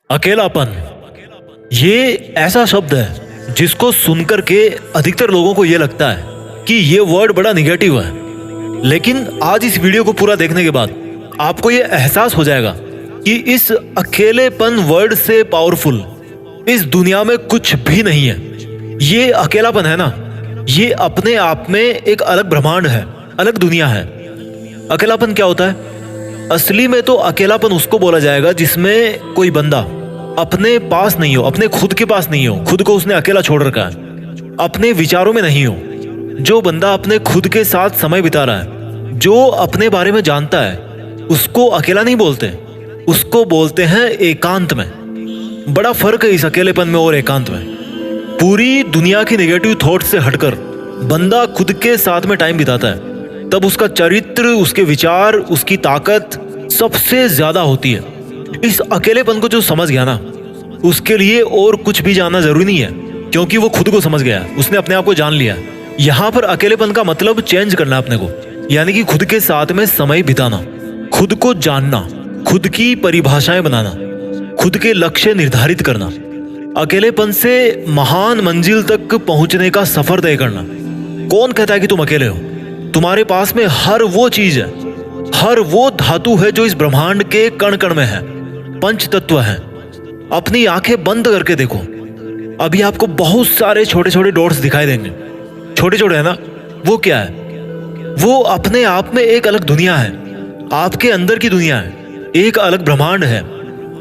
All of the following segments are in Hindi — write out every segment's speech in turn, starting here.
अकेलापन ये ऐसा शब्द है जिसको सुनकर के अधिकतर लोगों को ये लगता है कि ये वर्ड बड़ा निगेटिव है। लेकिन आज इस वीडियो को पूरा देखने के बाद आपको ये एहसास हो जाएगा कि इस अकेलेपन वर्ड से पावरफुल इस दुनिया में कुछ भी नहीं है। ये अकेलापन है ना, ये अपने आप में एक अलग ब्रह्मांड है, अलग दुनिया है। अकेलापन क्या होता है? असली में तो अकेलापन उसको बोला जाएगा जिसमें कोई बंदा अपने पास नहीं हो, अपने खुद के पास नहीं हो, खुद को उसने अकेला छोड़ रखा है, अपने विचारों में नहीं हो। जो बंदा अपने खुद के साथ समय बिता रहा है, जो अपने बारे में जानता है, उसको अकेला नहीं बोलते, उसको बोलते हैं एकांत में। बड़ा फर्क है इस अकेलेपन में और एकांत में। पूरी दुनिया की नेगेटिव थॉट से हटकर बंदा खुद के साथ में टाइम बिताता है, तब उसका चरित्र, उसके विचार, उसकी ताकत सबसे ज्यादा होती है। इस अकेलेपन को जो समझ गया ना, उसके लिए और कुछ भी जानना जरूरी नहीं है, क्योंकि वो खुद को समझ गया, उसने अपने आप को जान लिया। यहाँ पर अकेलेपन का मतलब चेंज करना अपने को, यानी कि खुद के साथ में समय बिताना, खुद को जानना, खुद की परिभाषाएं बनाना, खुद के लक्ष्य निर्धारित करना, अकेलेपन से महान मंजिल तक पहुंचने का सफर तय करना। कौन कहता है कि तुम अकेले हो? तुम्हारे पास में हर वो चीज है, हर वो धातु है जो इस ब्रह्मांड के कण कण में है, पंच तत्व है। अपनी आंखें बंद करके देखो, अभी आपको बहुत सारे छोटे छोटे डॉट्स दिखाई देंगे। छोटे छोटे है ना, वो क्या है? वो अपने आप में एक अलग दुनिया है, आपके अंदर की दुनिया है, एक अलग ब्रह्मांड है।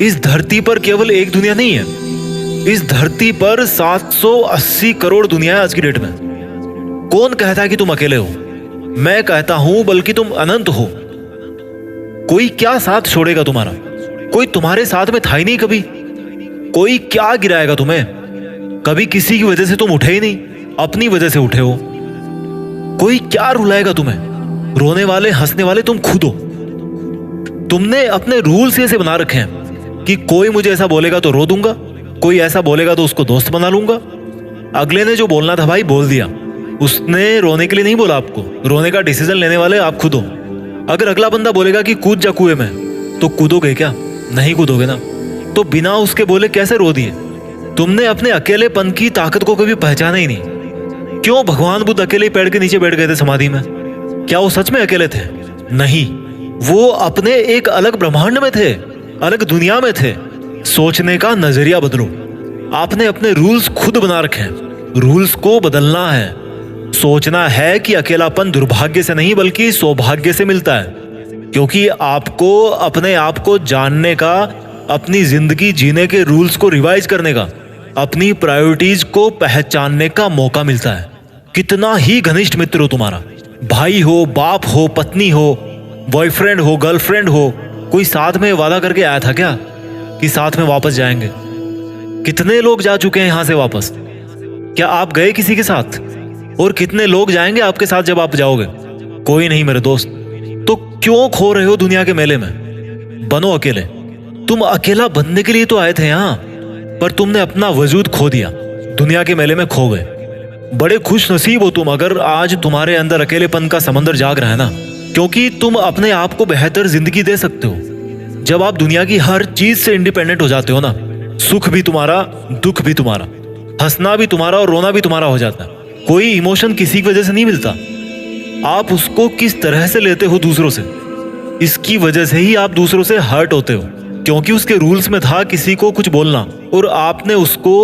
इस धरती पर केवल एक दुनिया नहीं है, इस धरती पर 780 करोड़ दुनिया है आज की डेट में। कौन कहता है कि तुम अकेले हो? मैं कहता हूं बल्कि तुम अनंत हो। कोई क्या साथ छोड़ेगा तुम्हारा? कोई तुम्हारे साथ में था ही नहीं कभी। कोई क्या गिराएगा तुम्हें? कभी किसी की वजह से तुम उठे ही नहीं, अपनी वजह से उठे हो। कोई क्या रुलाएगा तुम्हें? रोने वाले, हंसने वाले तुम खुद हो। तुमने अपने रूल्स ऐसे बना रखे हैं कि कोई मुझे ऐसा बोलेगा तो रो दूंगा, कोई ऐसा बोलेगा तो उसको दोस्त बना लूंगा। अगले ने जो बोलना था भाई बोल दिया, उसने रोने के लिए नहीं बोला आपको, रोने का डिसीजन लेने वाले आप खुद हो। अगर अगला बंदा बोलेगा कि कूद जा कुएं में, तो कूदोगे क्या? नहीं कूदोगे ना। तो बिना उसके बोले कैसे रो दिए? तुमने अपने अकेलेपन की ताकत को कभी पहचाना ही नहीं। क्यों भगवान बुद्ध अकेले पेड़ के नीचे बैठ गए थे समाधि में? क्या वो सच में अकेले थे? नहीं, वो अपने एक अलग ब्रह्मांड में थे, अलग दुनिया में थे। सोचने का नजरिया बदलो। आपने अपने रूल्स खुद बना रखे हैं, रूल्स को बदलना है। सोचना है कि अकेलापन दुर्भाग्य से नहीं बल्कि सौभाग्य से मिलता है, क्योंकि आपको अपने आप को जानने का, अपनी जिंदगी जीने के रूल्स को रिवाइज करने का, अपनी प्रायोरिटीज को पहचानने का मौका मिलता है। कितना ही घनिष्ठ मित्र हो तुम्हारा, भाई हो, बाप हो, पत्नी हो, बॉयफ्रेंड हो, गर्लफ्रेंड हो, कोई साथ में वादा करके आया था क्या कि साथ में वापस जाएंगे? कितने लोग जा चुके हैं यहां से वापस? क्या आप गए किसी के साथ? और कितने लोग जाएंगे आपके साथ जब आप जाओगे? कोई नहीं मेरे दोस्त। तो क्यों खो रहे हो दुनिया के मेले में? बनो अकेले। तुम अकेला बनने के लिए तो आए थे यहाँ, पर तुमने अपना वजूद खो दिया, दुनिया के मेले में खो गए। बड़े खुश नसीब हो तुम अगर आज तुम्हारे अंदर अकेलेपन का समंदर जाग रहा है ना, क्योंकि तुम अपने आप को बेहतर जिंदगी दे सकते हो। जब आप दुनिया की हर चीज से इंडिपेंडेंट हो जाते हो ना, सुख भी तुम्हारा, दुख भी तुम्हारा, हंसना भी तुम्हारा और रोना भी तुम्हारा हो जाता है। कोई इमोशन किसी की वजह से नहीं मिलता। आप उसको किस तरह से लेते हो दूसरों से, इसकी वजह से ही आप दूसरों से हर्ट होते हो, क्योंकि उसके रूल्स में था किसी को कुछ बोलना और आपने उसको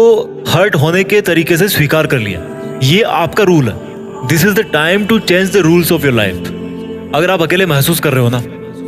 हर्ट होने के तरीके से स्वीकार कर लिया। ये आपका रूल है। This is the time to change the rules of your life. अगर आप अकेले महसूस कर रहे हो ना,